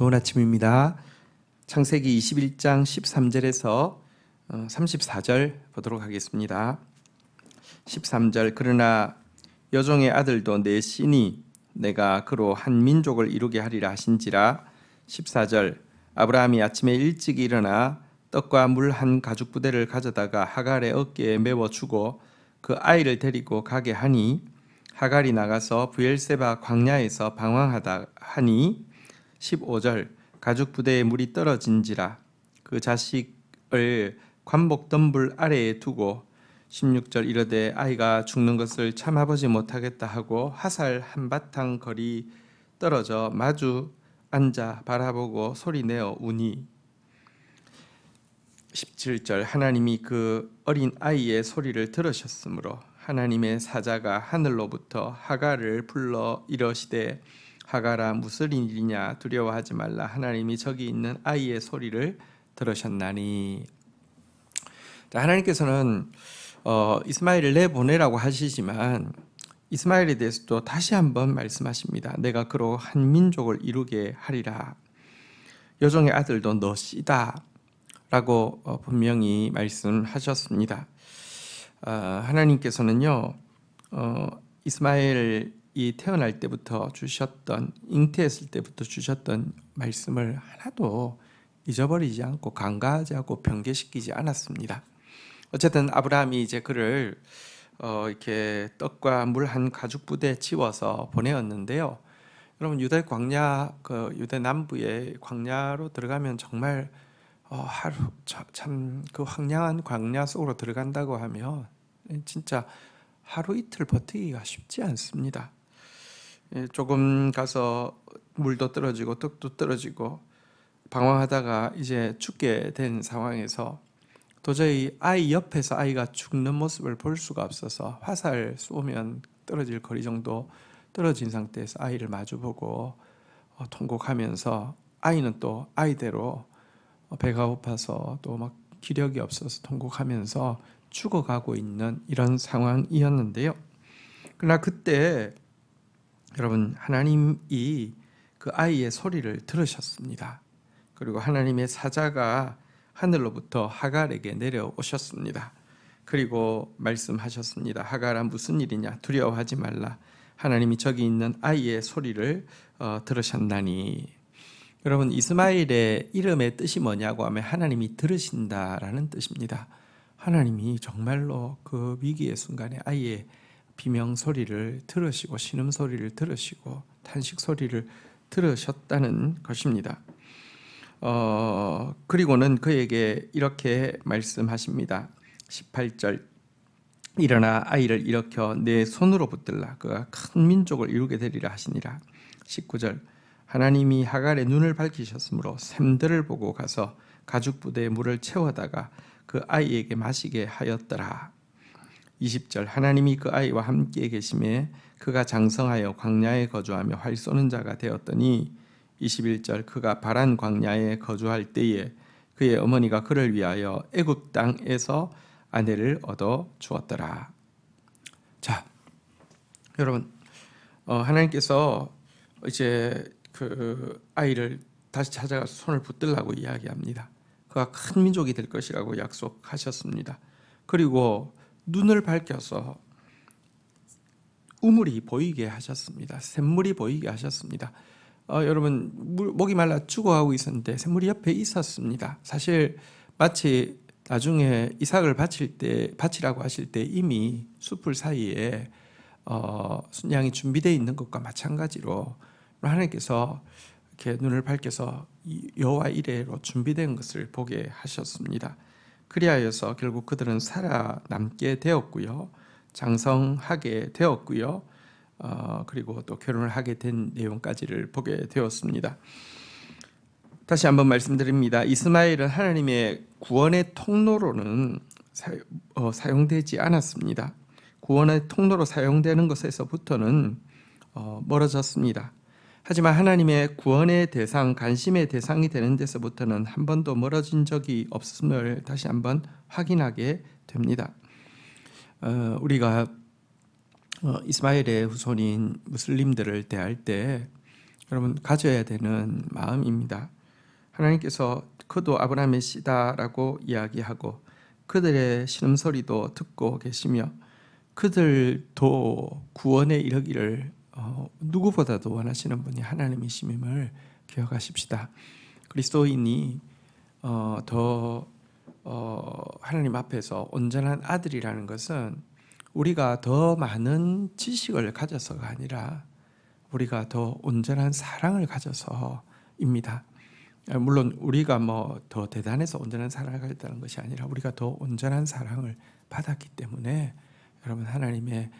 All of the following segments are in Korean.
좋은 아침입니다. 창세기 21장 13절에서 34절 보도록 하겠습니다. 13절 그러나 여종의 아들도 넷이니 내가 그로 한 민족을 이루게 하리라 하신지라. 14절 아브라함이 아침에 일찍 일어나 떡과 물 한 가죽 부대를 가져다가 하갈의 어깨에 메워 주고 그 아이를 데리고 가게 하니 하갈이 나가서 브엘세바 광야에서 방황하다 하니. 15절 가죽 부대에 물이 떨어진지라 그 자식을 관목 덤불 아래에 두고. 16절 이르되 아이가 죽는 것을 참아보지 못하겠다 하고 화살 한바탕 거리 떨어져 마주 앉아 바라보고 소리내어 우니. 17절 하나님이 그 어린 아이의 소리를 들으셨으므로 하나님의 사자가 하늘로부터 하갈을 불러 이러시되 하갈아 무슨 일이냐 두려워하지 말라 하나님이 저기 있는 아이의 소리를 들으셨나니. 하나님께서는 이스마엘을 내보내라고 하시지만 이스마엘에 대해서 또 다시 한번 말씀하십니다. 내가 그로 한 민족을 이루게 하리라. 여종의 아들도 너시다 라고 분명히 말씀하셨습니다. 하나님께서는요 이스마엘이 태어날 때부터 주셨던, 잉태했을 때부터 주셨던 말씀을 하나도 잊어버리지 않고 간과하지 않고 변개시키지 않았습니다. 어쨌든 아브라함이 이제 그를 이렇게 떡과 물 한 가죽 부대에 지워서 보내었는데요. 여러분 유대 광야, 그 유대 남부의 광야로 들어가면 정말 하루 참 그 황량한 광야 속으로 들어간다고 하면 진짜 하루 이틀 버티기가 쉽지 않습니다. 조금 가서 물도 떨어지고 떡도 떨어지고 방황하다가 이제 죽게 된 상황에서 도저히 아이 옆에서 아이가 죽는 모습을 볼 수가 없어서 화살 쏘면 떨어질 거리 정도 떨어진 상태에서 아이를 마주보고 통곡하면서 아이는 또 아이대로 배가 고파서 또 막 기력이 없어서 통곡하면서 죽어가고 있는 이런 상황이었는데요. 그러나 그때 여러분 하나님이 그 아이의 소리를 들으셨습니다. 그리고 하나님의 사자가 하늘로부터 하갈에게 내려오셨습니다. 그리고 말씀하셨습니다. 하갈아 무슨 일이냐 두려워하지 말라 하나님이 저기 있는 아이의 소리를 들으셨나니. 여러분 이스마엘의 이름의 뜻이 뭐냐고 하면 하나님이 들으신다라는 뜻입니다. 하나님이 정말로 그 위기의 순간에 아이의 비명 소리를 들으시고 신음 소리를 들으시고 탄식 소리를 들으셨다는 것입니다. 그리고는 그에게 이렇게 말씀하십니다. 18절 일어나 아이를 일으켜 내 손으로 붙들라 그가 큰 민족을 이루게 되리라 하시니라. 19절 하나님이 하갈의 눈을 밝히셨으므로 샘들을 보고 가서 가죽 부대에 물을 채워다가 그 아이에게 마시게 하였더라. 20절 하나님이 그 아이와 함께 계심에 그가 장성하여 광야에 거주하며 활 쏘는 자가 되었더니. 21절 그가 바란 광야에 거주할 때에 그의 어머니가 그를 위하여 애굽 땅에서 아내를 얻어 주었더라. 자, 여러분 하나님께서 이제 그 아이를 다시 찾아가서 손을 붙들라고 이야기합니다. 그가 큰 민족이 될 것이라고 약속하셨습니다. 그리고 눈을 밝혀서 우물이 보이게 하셨습니다. 샘물이 보이게 하셨습니다. 여러분 목이 말라 죽어가고 있었는데 샘물이 옆에 있었습니다. 사실 마치 나중에 이삭을 바치라고 하실 때 이미 숲을 사이에 순양이 준비되어 있는 것과 마찬가지로 하나님께서 이렇게 눈을 밝혀서 여호와 이레로 준비된 것을 보게 하셨습니다. 그리하여서 결국 그들은 살아남게 되었고요, 장성하게 되었고요, 그리고 또 결혼을 하게 된 내용까지를 보게 되었습니다. 다시 한번 말씀드립니다. 이스마엘은 하나님의 구원의 통로로는 사용되지 않았습니다. 구원의 통로로 사용되는 것에서부터는 멀어졌습니다. 하지만 하나님의 구원의 대상, 관심의 대상이 되는 데서부터는 한 번도 멀어진 적이 없음을 다시 한번 확인하게 됩니다. 우리가 이스마엘의 후손인 무슬림들을 대할 때 여러분 가져야 되는 마음입니다. 하나님께서 그도 아브라함의 씨다라고 이야기하고 그들의 신음소리도 듣고 계시며 그들도 구원에 이르기를 누구보다도 원하시는 분이 하나님이심을 기억하십시다. 그리스도인이 더 하나님 앞에서 온전한 아들이라는 것은 우리가 더 많은 지식을 가져서가 아니라 우리가 더 온전한 사랑을 가져서입니다. 물론 우리가 더 대단해서 온전한 사랑을 가졌다는 것이 아니라 우리가 더 온전한 사랑을 받았기 때문에 여러분 하나님의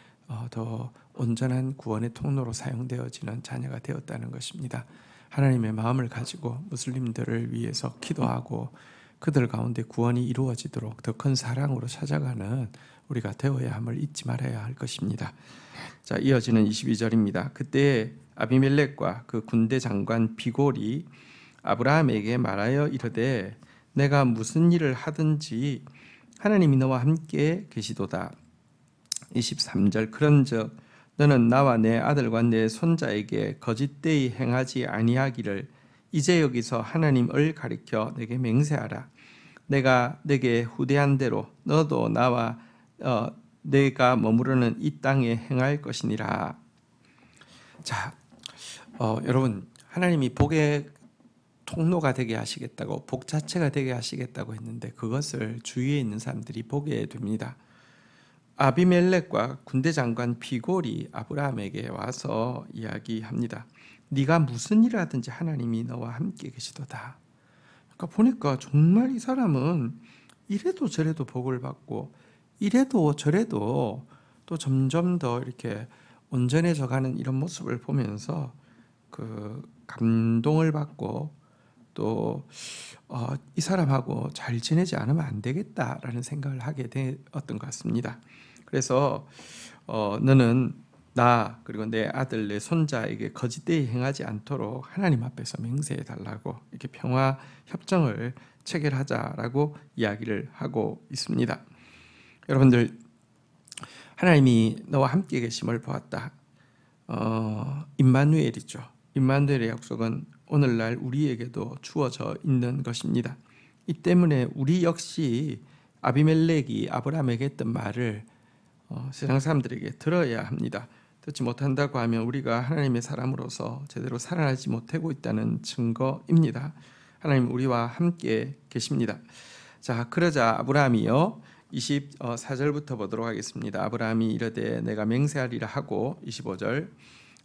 더 온전한 구원의 통로로 사용되어지는 자녀가 되었다는 것입니다. 하나님의 마음을 가지고 무슬림들을 위해서 기도하고 그들 가운데 구원이 이루어지도록 더 큰 사랑으로 찾아가는 우리가 되어야 함을 잊지 말아야 할 것입니다. 자, 이어지는 22절입니다. 그때 아비멜렉과 그 군대 장관 비골이 아브라함에게 말하여 이르되 내가 무슨 일을 하든지 하나님이 너와 함께 계시도다. 23절 그런즉 너는 나와 내 아들과 내 손자에게 거짓되이 행하지 아니하기를 이제 여기서 하나님을 가리켜 내게 맹세하라. 내가 내게 후대한 대로 너도 나와 내가 머무르는 이 땅에 행할 것이니라. 자, 여러분 하나님이 복의 통로가 되게 하시겠다고 복 자체가 되게 하시겠다고 했는데 그것을 주위에 있는 사람들이 보게 됩니다. 아비멜렉과 군대 장관 비골이 아브라함에게 와서 이야기합니다. 네가 무슨 일을 하든지 하나님이 너와 함께 계시도다. 그러니까 보니까 정말 이 사람은 이래도 저래도 복을 받고 이래도 저래도 또 점점 더 이렇게 온전해져 가는 이런 모습을 보면서 그 감동을 받고 또 이 사람하고 잘 지내지 않으면 안 되겠다라는 생각을 하게 되었던 것 같습니다. 그래서 너는 나 그리고 내 아들 내 손자에게 거짓되이 행하지 않도록 하나님 앞에서 맹세해 달라고 이렇게 평화 협정을 체결하자라고 이야기를 하고 있습니다. 여러분들 하나님이 너와 함께 계심을 보았다. 임마누엘이죠. 임마누엘의 약속은 오늘날 우리에게도 주어져 있는 것입니다. 이 때문에 우리 역시 아비멜렉이 아브라함에게 했던 말을 세상 사람들에게 들어야 합니다. 듣지 못한다고 하면 우리가 하나님의 사람으로서 제대로 살아나지 못하고 있다는 증거입니다. 하나님 우리와 함께 계십니다. 자, 그러자 아브라함이요 24절부터 보도록 하겠습니다. 아브라함이 이르되 내가 맹세하리라 하고 25절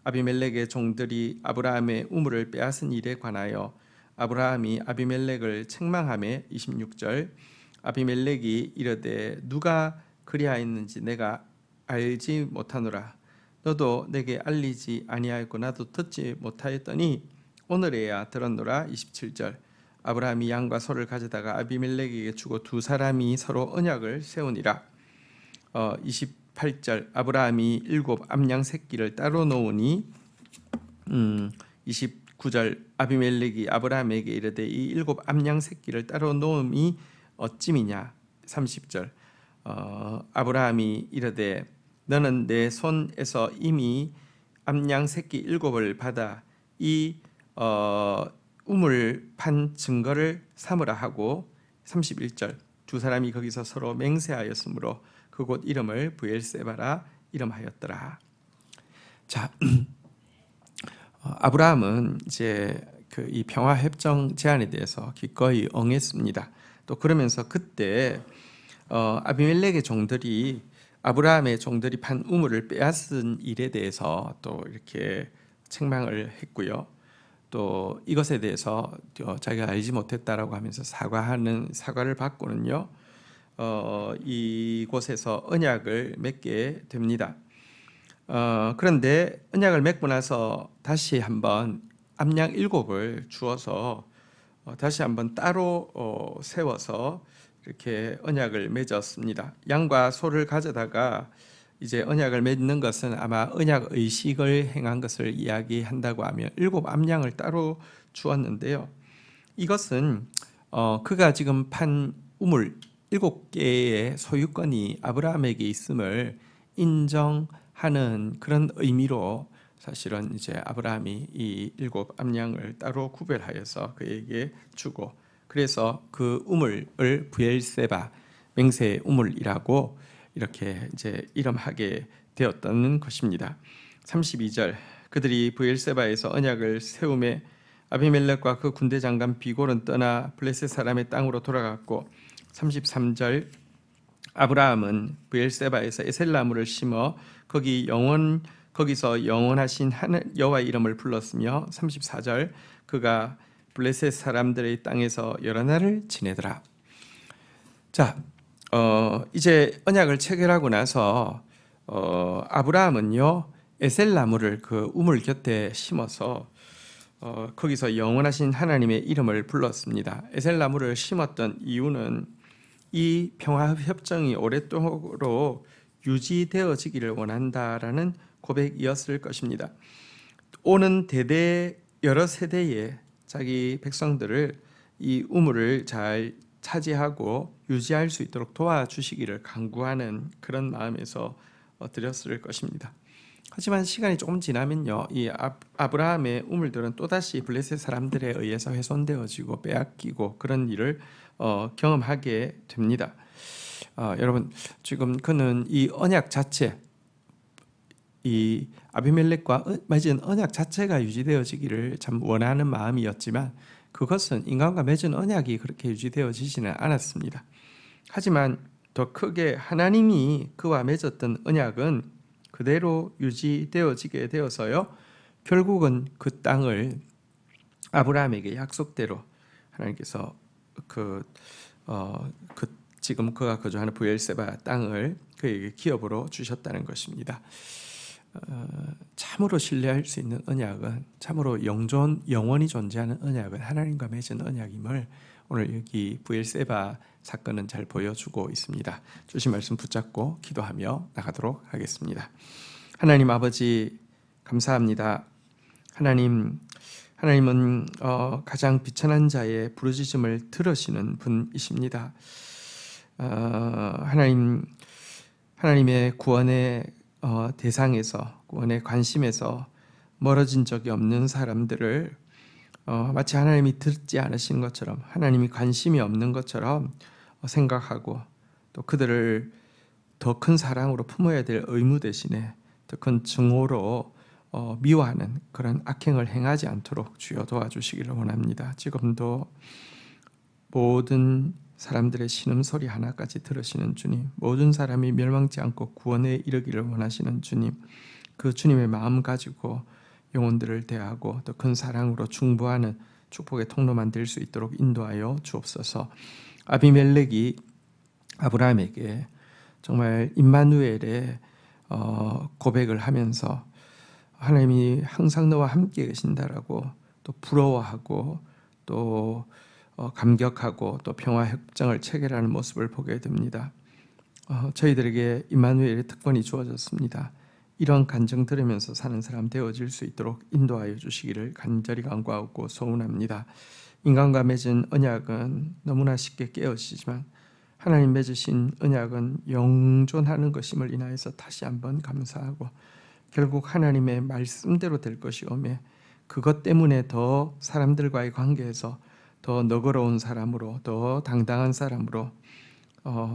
아비멜렉의 종들이 아브라함의 우물을 빼앗은 일에 관하여 아브라함이 아비멜렉을 책망하며 26절 아비멜렉이 이르되 누가 그리하였는지 내가 알지 못하노라. 너도 내게 알리지 아니하였고 나도 듣지 못하였더니 오늘에야 들었노라. 27절 아브라함이 양과 소를 가져다가 아비멜렉에게 주고 두 사람이 서로 언약을 세우니라. 28절 아브라함이 7 암양 새끼를 따로 놓으니 29절 아비멜렉이 아브라함에게 이르되 이 7 암양 새끼를 따로 놓음이 어찌미냐. 30절 아브라함이 이르되 너는 내 손에서 이미 암양 새끼 7을 받아 이 우물 판 증거를 삼으라 하고 31절 두 사람이 거기서 서로 맹세하였으므로 그곳 이름을 브엘세바라 이름하였더라. 자, 아브라함은 이제 이 평화 협정 제안에 대해서 기꺼이 응했습니다. 또 그러면서 그때 아비멜렉의 종들이 아브라함의 종들이 판 우물을 빼앗은 일에 대해서 또 이렇게 책망을 했고요. 또 이것에 대해서 자기가 알지 못했다라고 하면서 사과를 받고는요. 이곳에서 언약을 맺게 됩니다. 그런데 언약을 맺고 나서 다시 한번 암양 7을 주어서 다시 한번 따로 세워서 이렇게 언약을 맺었습니다. 양과 소를 가져다가 이제 언약을 맺는 것은 아마 언약 의식을 행한 것을 이야기한다고 하면 7 암양을 따로 주었는데요. 이것은 그가 지금 판 우물 7개의 소유권이 아브라함에게 있음을 인정하는 그런 의미로 사실은 이제 아브라함이 이 7 암양을 따로 구별하여서 그에게 주고, 그래서 그 우물을 브엘세바, 맹세의 우물이라고 이렇게 이제 이름하게 되었던 것입니다. 32절, 그들이 브엘세바에서 언약을 세우매 아비멜렉과 그 군대 장관 비골은 떠나 블레셋 사람의 땅으로 돌아갔고, 33절, 아브라함은 브엘세바에서 에셀나무를 심어 거기서 영원하신 여호와 이름을 불렀으며, 34절, 그가 블레셋 사람들의 땅에서 여러 날을 지내더라. 자, 이제 언약을 체결하고 나서 아브라함은요 에셀나무를 그 우물 곁에 심어서 거기서 영원하신 하나님의 이름을 불렀습니다. 에셀나무를 심었던 이유는 이 평화협정이 오랫도록 유지되어지기를 원한다라는 고백이었을 것입니다. 오는 대대 여러 세대에 자기 백성들을 이 우물을 잘 차지하고 유지할 수 있도록 도와주시기를 간구하는 그런 마음에서 드렸을 것입니다. 하지만 시간이 조금 지나면요, 이 아브라함의 우물들은 또다시 블레셋 사람들에 의해서 훼손되어지고 빼앗기고 그런 일을 경험하게 됩니다. 여러분, 지금 그는 이 언약 자체, 이 아비멜렉과 맺은 언약 자체가 유지되어지기를 참 원하는 마음이었지만, 그것은 인간과 맺은 언약이 그렇게 유지되어지지는 않았습니다. 하지만 더 크게 하나님이 그와 맺었던 언약은 그대로 유지되어지게 되어서요, 결국은 그 땅을 아브라함에게 약속대로 하나님께서 지금 그가 거주하는 브엘세바 땅을 그에게 기업으로 주셨다는 것입니다. 참으로 신뢰할 수 있는 언약은, 참으로 영원히 존재하는 언약은 하나님과 맺은 언약임을 오늘 여기 브엘세바 사건은 잘 보여주고 있습니다. 주신 말씀 붙잡고 기도하며 나가도록 하겠습니다. 하나님 아버지, 감사합니다. 하나님은 가장 비천한 자의 부르짖음을 들으시는 분이십니다. 하나님의 구원의 대상에서, 구원의 관심에서 멀어진 적이 없는 사람들을 마치 하나님이 듣지 않으신 것처럼, 하나님이 관심이 없는 것처럼 생각하고, 또 그들을 더 큰 사랑으로 품어야 될 의무 대신에 더 큰 증오로 미워하는 그런 악행을 행하지 않도록 주여 도와주시기를 원합니다. 지금도 모든 사람들의 신음소리 하나까지 들으시는 주님, 모든 사람이 멸망치 않고 구원에 이르기를 원하시는 주님, 그 주님의 마음 가지고 영혼들을 대하고 더 큰 사랑으로 중보하는 축복의 통로만 될 수 있도록 인도하여 주옵소서. 아비멜렉이 아브라함에게 정말 임마누엘의 고백을 하면서 하나님이 항상 너와 함께 계신다라고 또 부러워하고 또 감격하고 또 평화협정을 체결하는 모습을 보게 됩니다. 저희들에게 임마누엘의 특권이 주어졌습니다. 이런 간증 들으면서 사는 사람 되어질 수 있도록 인도하여 주시기를 간절히 간구하고 소원합니다. 인간과 맺은 언약은 너무나 쉽게 깨어지지만 하나님 맺으신 언약은 영존하는 것임을 인하여서 다시 한번 감사하고, 결국 하나님의 말씀대로 될 것이오매 그것 때문에 더 사람들과의 관계에서 더 너그러운 사람으로, 더 당당한 사람으로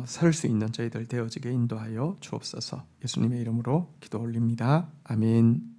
설 수 있는 저희들 되어지게 인도하여 주옵소서. 예수님의 이름으로 기도 올립니다. 아멘.